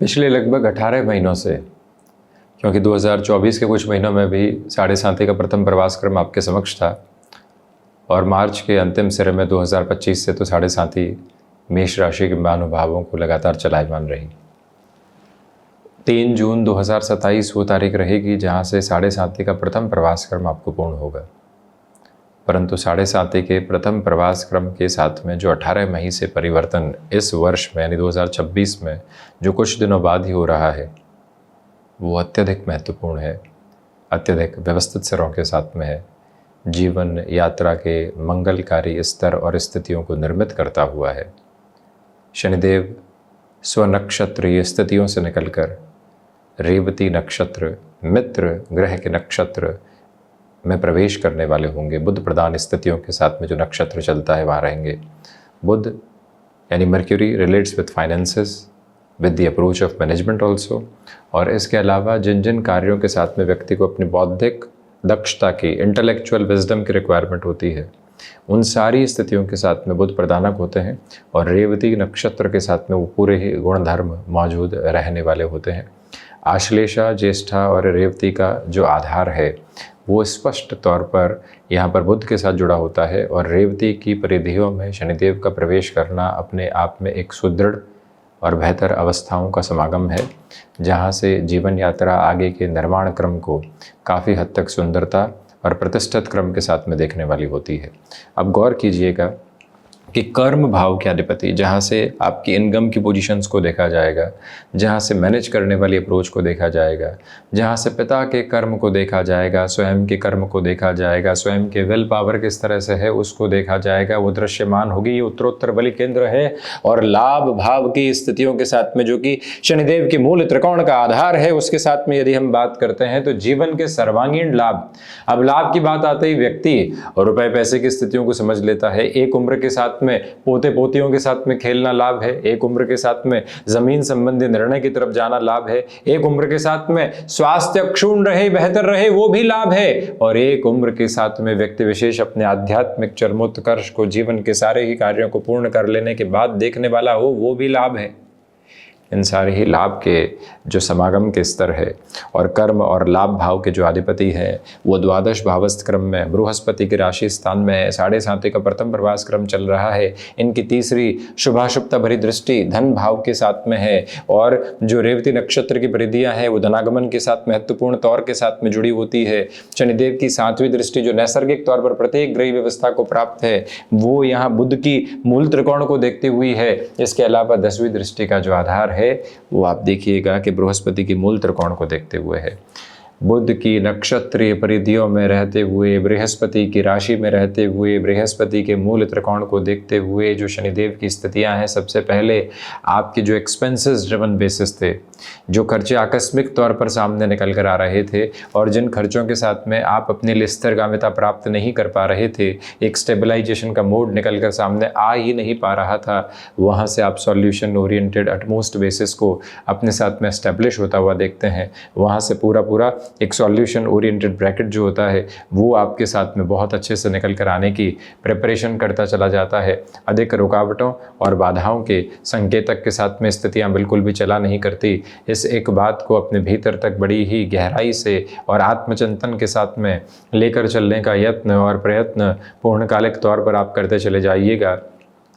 पिछले लगभग 18 महीनों से, क्योंकि 2024 के कुछ महीनों में भी साढ़े साथी का प्रथम प्रवास क्रम आपके समक्ष था और मार्च के अंतिम सिरे में 2025 से तो साढ़े साथी मेष राशि के महानुभावों को लगातार चलायमान रही। 3 जून 2027 वो तारीख रहेगी जहाँ से साढ़े साथी का प्रथम प्रवास क्रम आपको पूर्ण होगा। परंतु साढ़े साथी के प्रथम प्रवास क्रम के साथ में जो 18 मई से परिवर्तन इस वर्ष में यानी 2026 में जो कुछ दिनों बाद ही हो रहा है, वो अत्यधिक महत्वपूर्ण है, अत्यधिक व्यवस्थित सिरों के साथ में है, जीवन यात्रा के मंगलकारी स्तर और स्थितियों को निर्मित करता हुआ है। शनिदेव स्वनक्षत्रीय स्थितियों से निकलकर रेवती नक्षत्र मित्र ग्रह के नक्षत्र में प्रवेश करने वाले होंगे। बुध प्रधान स्थितियों के साथ में जो नक्षत्र चलता है वहाँ रहेंगे। बुध यानी mercury relates with finances with the approach of management also. और इसके अलावा जिन जिन कार्यों के साथ में व्यक्ति को अपनी बौद्धिक दक्षता की इंटेलेक्चुअल विजडम की रिक्वायरमेंट होती है, उन सारी स्थितियों के साथ में बुध प्रदानक होते हैं और रेवती नक्षत्र के साथ में वो पूरे ही गुणधर्म मौजूद रहने वाले होते हैं। आश्लेषा ज्येष्ठा और रेवती का जो आधार है वो स्पष्ट तौर पर यहाँ पर बुध के साथ जुड़ा होता है और रेवती की परिधियों में शनिदेव का प्रवेश करना अपने आप में एक सुदृढ़ और बेहतर अवस्थाओं का समागम है, जहाँ से जीवन यात्रा आगे के निर्माण क्रम को काफ़ी हद तक सुंदरता और प्रतिष्ठित क्रम के साथ में देखने वाली होती है। अब गौर कीजिएगा कि कर्म भाव के अधिपति, जहाँ से आपकी इनकम की पोजीशंस को देखा जाएगा, जहाँ से मैनेज करने वाली अप्रोच को देखा जाएगा, जहाँ से पिता के कर्म को देखा जाएगा, स्वयं के कर्म को देखा जाएगा, स्वयं के विल पावर किस तरह से है उसको देखा जाएगा, वो दृश्यमान होगी। ये उत्तरोत्तर बलि केंद्र है और लाभ भाव की स्थितियों के साथ में, जो कि शनिदेव के मूल त्रिकोण का आधार है, उसके साथ में यदि हम बात करते हैं तो जीवन के सर्वांगीण लाभ। अब लाभ की बात आते ही व्यक्ति और रुपए पैसे की स्थितियों को समझ लेता है। एक उम्र के साथ में पोते पोतियों के साथ में खेलना लाभ है, एक उम्र के साथ में जमीन संबंधी निर्णय की तरफ जाना लाभ है, एक उम्र के साथ में स्वास्थ्य क्षुण रहे बेहतर रहे वो भी लाभ है, और एक उम्र के साथ में व्यक्ति विशेष अपने आध्यात्मिक चरमोत्कर्ष को जीवन के सारे ही कार्यों को पूर्ण कर लेने के बाद देखने वाला हो वो भी लाभ है। इन सारे ही लाभ के जो समागम के स्तर है और कर्म और लाभ भाव के जो अधिपति है वो द्वादश भावस्थ क्रम में बृहस्पति की राशि स्थान में है। साढ़े साथी का प्रथम प्रवास क्रम चल रहा है। इनकी तीसरी शुभाशुभता भरी दृष्टि धन भाव के साथ में है और जो रेवती नक्षत्र की परिधियां हैं वो धनागमन के साथ महत्वपूर्ण तौर के साथ में जुड़ी होती है। शनिदेव की 7वीं दृष्टि जो नैसर्गिक तौर पर प्रत्येक ग्रह व्यवस्था को प्राप्त है वो यहाँ बुध की मूल त्रिकोण को देखती हुई है। इसके अलावा 10वीं दृष्टि का जो आधार है वो आप देखिएगा कि बृहस्पति की मूल त्रिकोण को देखते हुए है। बुध की नक्षत्रीय परिधियों में रहते हुए, बृहस्पति की राशि में रहते हुए, बृहस्पति के मूल त्रिकोण को देखते हुए जो शनिदेव की स्थितियां हैं, सबसे पहले आपके जो एक्सपेंसेस ड्रिवन बेसिस थे, जो खर्चे आकस्मिक तौर पर सामने निकल कर आ रहे थे और जिन खर्चों के साथ में आप अपने लिए स्थिरगामिता प्राप्त नहीं कर पा रहे थे, एक स्टेबलाइजेशन का मोड निकल कर सामने आ ही नहीं पा रहा था, वहाँ से आप सॉल्यूशन ओरिएंटेड अटमोस्ट बेसिस को अपने साथ में एस्टेब्लिश होता हुआ देखते हैं। वहाँ से पूरा एक सॉल्यूशन ओरिएंटेड ब्रैकेट जो होता है वो आपके साथ में बहुत अच्छे से निकल कर आने की प्रिपरेशन करता चला जाता है। अधिक रुकावटों और बाधाओं के संकेतक के साथ में स्थितियां बिल्कुल भी चला नहीं करती। इस एक बात को अपने भीतर तक बड़ी ही गहराई से और आत्मचिंतन के साथ में लेकर चलने का यत्न और प्रयत्न पूर्णकालिक तौर पर आप करते चले जाइएगा।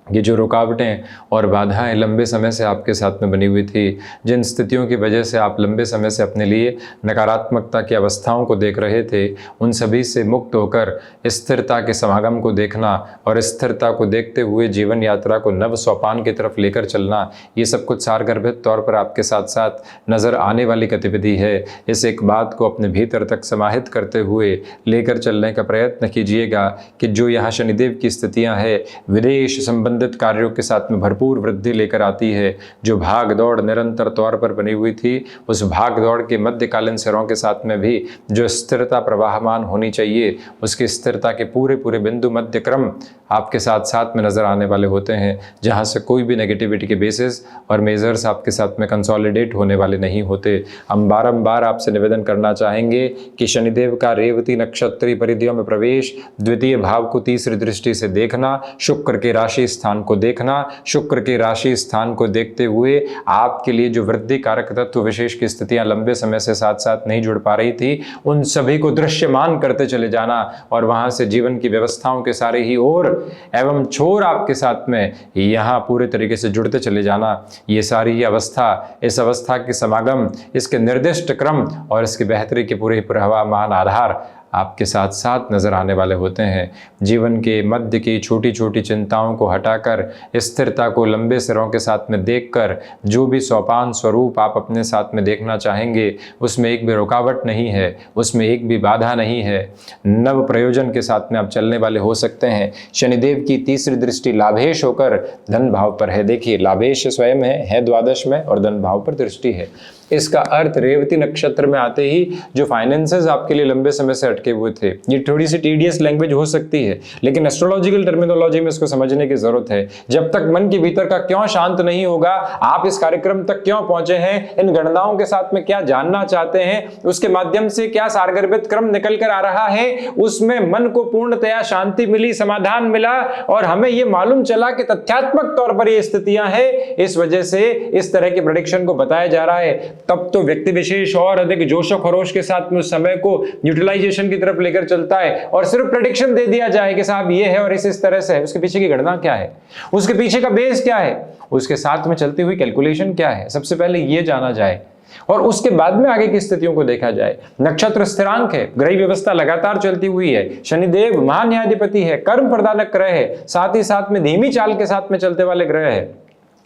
ये जो रुकावटें और बाधाएं लंबे समय से आपके साथ में बनी हुई थी, जिन स्थितियों की वजह से आप लंबे समय से अपने लिए नकारात्मकता की अवस्थाओं को देख रहे थे, उन सभी से मुक्त होकर स्थिरता के समागम को देखना और स्थिरता को देखते हुए जीवन यात्रा को नव सोपान की तरफ लेकर चलना, ये सब कुछ सारगर्भित तौर पर आपके साथ साथ नज़र आने वाली गतिविधि है। इस एक बात को अपने भीतर तक समाहित करते हुए लेकर चलने का प्रयत्न कीजिएगा कि जो यहाँ शनिदेव की स्थितियाँ हैं विदेश संबंधित कार्यों के साथ में भरपूर वृद्धि लेकर आती है। जो भाग दौड़ निरंतर तौर पर बनी हुई थी, उस भाग दौड़ के मध्यकालीन सिरों के साथ में भी जो स्थिरता प्रवाहमान होनी चाहिए, उसकी स्थिरता के पूरे बिंदु मध्य क्रम आपके साथ साथ में नज़र आने वाले होते हैं, जहाँ से कोई भी नेगेटिविटी के बेसिस और मेजर्स आपके साथ में कंसोलिडेट होने वाले नहीं होते। हम बारंबार आपसे निवेदन करना चाहेंगे कि शनिदेव का रेवती नक्षत्री परिधियों में प्रवेश, द्वितीय भाव को तीसरी दृष्टि से देखना, शुक्र के राशि स्थान को देखना, शुक्र के राशि स्थान को देखते हुए आपके लिए जो वृद्धि कारक तत्व विशेष की स्थितियां लंबे समय से साथ साथ नहीं जुड़ पा रही थी, उन सभी को दृश्यमान करते चले जाना और वहां से जीवन की व्यवस्थाओं के सारे ही ओर एवं छोर आपके साथ में यहां पूरे तरीके से जुड़ते चले जाना। ये सारी ही अवस्था, इस अवस्था के समागम, इसके निर्दिष्ट क्रम और इसकी बेहतरी के पूरे प्रवाहमान आधार आपके साथ साथ नजर आने वाले होते हैं। जीवन के मध्य की छोटी छोटी चिंताओं को हटाकर स्थिरता को लंबे सिरों के साथ में देखकर जो भी सोपान स्वरूप आप अपने साथ में देखना चाहेंगे, उसमें एक भी रुकावट नहीं है, उसमें एक भी बाधा नहीं है। नव प्रयोजन के साथ में आप चलने वाले हो सकते हैं। शनिदेव की तीसरी दृष्टि लाभेश होकर धन भाव पर है। देखिए, लाभेश स्वयं है द्वादश में और धन भाव पर दृष्टि है। इसका अर्थ रेवती नक्षत्र में आते ही जो फाइनेंसेस आपके लिए लंबे समय से अटके हुए थे, ये थोड़ी सी टीडियस लैंग्वेज हो सकती है, लेकिन एस्ट्रोलॉजिकल टर्मिनोलॉजी में इसको समझने की जरूरत है। जब तक मन के भीतर का क्यों शांत नहीं होगा, आप इस कार्यक्रम तक क्यों पहुंचे हैं, इन गणनाओं के साथ में क्या जानना चाहते हैं, उसके माध्यम से क्या सारगर्भित क्रम निकल कर आ रहा है, उसमें मन को पूर्णतया शांति मिली, समाधान मिला और हमें यह मालूम चला कि तथ्यात्मक तौर पर ये स्थितियां हैं, इस वजह से इस तरह के प्रेडिक्शन को बताया जा रहा है। तब तो व्यक्ति विशेष और अधिक जोशो खरोश के साथ में उस समय को यूटिलाइजेशन की तरफ लेकर चलता है और सिर्फ प्रेडिक्शन दे दिया जाए कि साहब ये है और इस तरह से है। उसके पीछे की गणना क्या है, उसके पीछे का बेस क्या है, उसके साथ में चलती हुई कैलकुलेशन क्या है, सबसे पहले ये जाना जाए और उसके बाद में आगे की स्थितियों को देखा जाए। नक्षत्र स्थिरांक है, ग्रह व्यवस्था लगातार चलती हुई है, शनिदेव महान्याधिपति है, कर्म प्रदानक ग्रह है, साथ ही साथ में धीमी चाल के साथ में चलते वाले ग्रह है।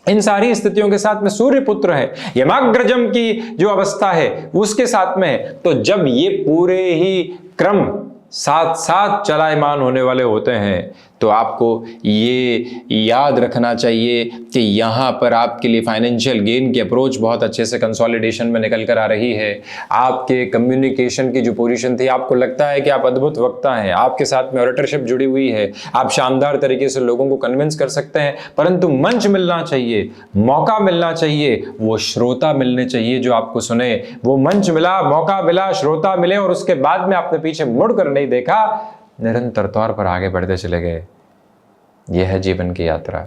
इन सारी स्थितियों के साथ में सूर्य पुत्र है, यमाग्रजम की जो अवस्था है उसके साथ में है। तो जब ये पूरे ही क्रम साथ साथ चलायमान होने वाले होते हैं तो आपको ये याद रखना चाहिए कि यहाँ पर आपके लिए फाइनेंशियल गेन की अप्रोच बहुत अच्छे से कंसोलिडेशन में निकल कर आ रही है। आपके कम्युनिकेशन की जो पोजीशन थी, आपको लगता है कि आप अद्भुत वक्ता हैं, आपके साथ में ऑरेटरशिप जुड़ी हुई है, आप शानदार तरीके से लोगों को कन्विंस कर सकते हैं, परंतु मंच मिलना चाहिए, मौका मिलना चाहिए, वो श्रोता मिलने चाहिए जो आपको सुने। वो मंच मिला, मौका मिला, श्रोता मिले और उसके बाद में आपने पीछे मुड़कर नहीं देखा, निरंतर तौर पर आगे बढ़ते चले गए। यह है जीवन की यात्रा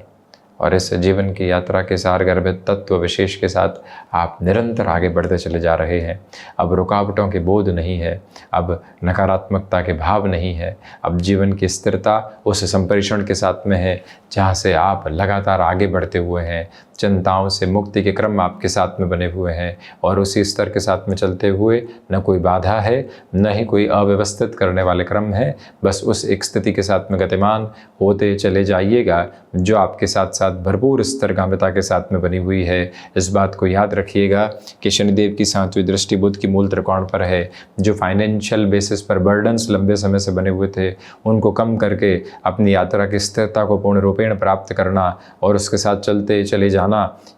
और इस जीवन की यात्रा के सारगर्भित तत्व विशेष के साथ आप निरंतर आगे बढ़ते चले जा रहे हैं। अब रुकावटों के बोध नहीं है, अब नकारात्मकता के भाव नहीं है, अब जीवन की स्थिरता उस संप्रेषण के साथ में है जहाँ से आप लगातार आगे बढ़ते हुए हैं। चिंताओं से मुक्ति के क्रम आपके साथ में बने हुए हैं और उसी स्तर के साथ में चलते हुए न कोई बाधा है, न ही कोई अव्यवस्थित करने वाले क्रम है। बस उस एक स्थिति के साथ में गतिमान होते चले जाइएगा जो आपके साथ साथ भरपूर स्तरगामिता के साथ में बनी हुई है। इस बात को याद रखिएगा कि शनिदेव की 7वीं दृष्टि बुध की मूल त्रिकोण पर है। जो फाइनेंशियल बेसिस पर बर्डन्स लंबे समय से बने हुए थे, उनको कम करके अपनी यात्रा की स्थिरता को पूर्ण रूपेण प्राप्त करना और उसके साथ चलते चले जाना,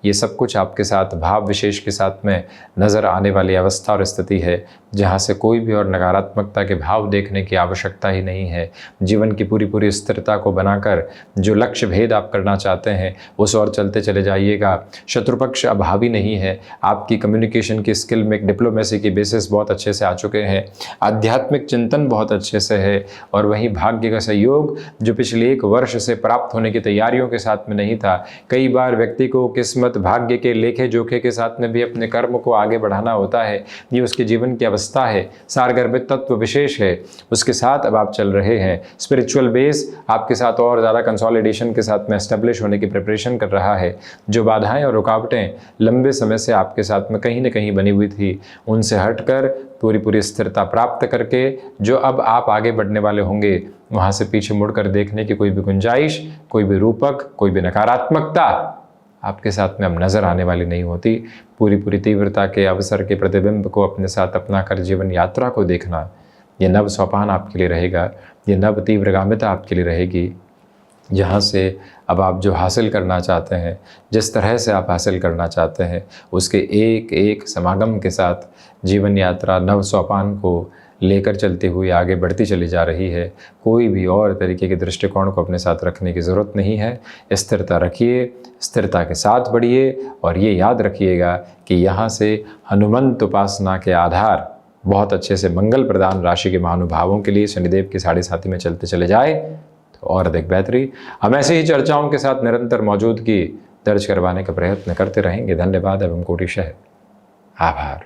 ये सब कुछ आपके साथ भाव विशेष के साथ में नजर आने वाली अवस्था और स्थिति है, जहाँ से कोई भी और नकारात्मकता के भाव देखने की आवश्यकता ही नहीं है। जीवन की पूरी स्थिरता को बनाकर जो लक्ष्य भेद आप करना चाहते हैं उस ओर चलते चले जाइएगा। शत्रुपक्ष अब हावी नहीं है, आपकी कम्युनिकेशन की स्किल में डिप्लोमेसी की बेसिस बहुत अच्छे से आ चुके हैं, आध्यात्मिक चिंतन बहुत अच्छे से है और वहीं भाग्य का सहयोग जो पिछले 1 वर्ष से प्राप्त होने की तैयारियों के साथ में नहीं था। कई बार व्यक्ति को किस्मत भाग्य के लेखे जोखे के साथ में भी अपने कर्म को आगे बढ़ाना होता है, ये उसके जीवन की अवस्था है, सारगर्भित तत्व विशेष है, उसके साथ अब आप चल रहे हैं। स्पिरिचुअल बेस आपके साथ और ज़्यादा कंसोलिडेशन के साथ में एस्टेब्लिश होने की प्रिपरेशन कर रहा है। जो बाधाएं और रुकावटें लंबे समय से आपके साथ में कहीं न कहीं बनी हुई थी, उनसे हटकर पूरी स्थिरता प्राप्त करके जो अब आप आगे बढ़ने वाले होंगे, वहाँ से पीछे मुड़कर देखने की कोई भी गुंजाइश, कोई भी रूपक, कोई भी नकारात्मकता आपके साथ में अब नज़र आने वाली नहीं होती। पूरी तीव्रता के अवसर के प्रतिबिंब को अपने साथ अपना कर जीवन यात्रा को देखना, ये नव सोपान आपके लिए रहेगा, ये नव तीव्रगामिता आपके लिए रहेगी, जहाँ से अब आप जो हासिल करना चाहते हैं, जिस तरह से आप हासिल करना चाहते हैं, उसके एक एक समागम के साथ जीवन यात्रा नव सोपान को लेकर चलती हुई आगे बढ़ती चली जा रही है। कोई भी और तरीके के दृष्टिकोण को अपने साथ रखने की ज़रूरत नहीं है। स्थिरता रखिए, स्थिरता के साथ बढ़िए और ये याद रखिएगा कि यहाँ से हनुमंत उपासना के आधार बहुत अच्छे से मंगल प्रदान राशि के महानुभावों के लिए शनिदेव के 7.5 में चलते चले जाए तो और अधिक बेहतरी। हम ऐसे ही चर्चाओं के साथ निरंतर मौजूदगी दर्ज करवाने का प्रयत्न करते रहेंगे। धन्यवाद एवं कोटिशः आभार।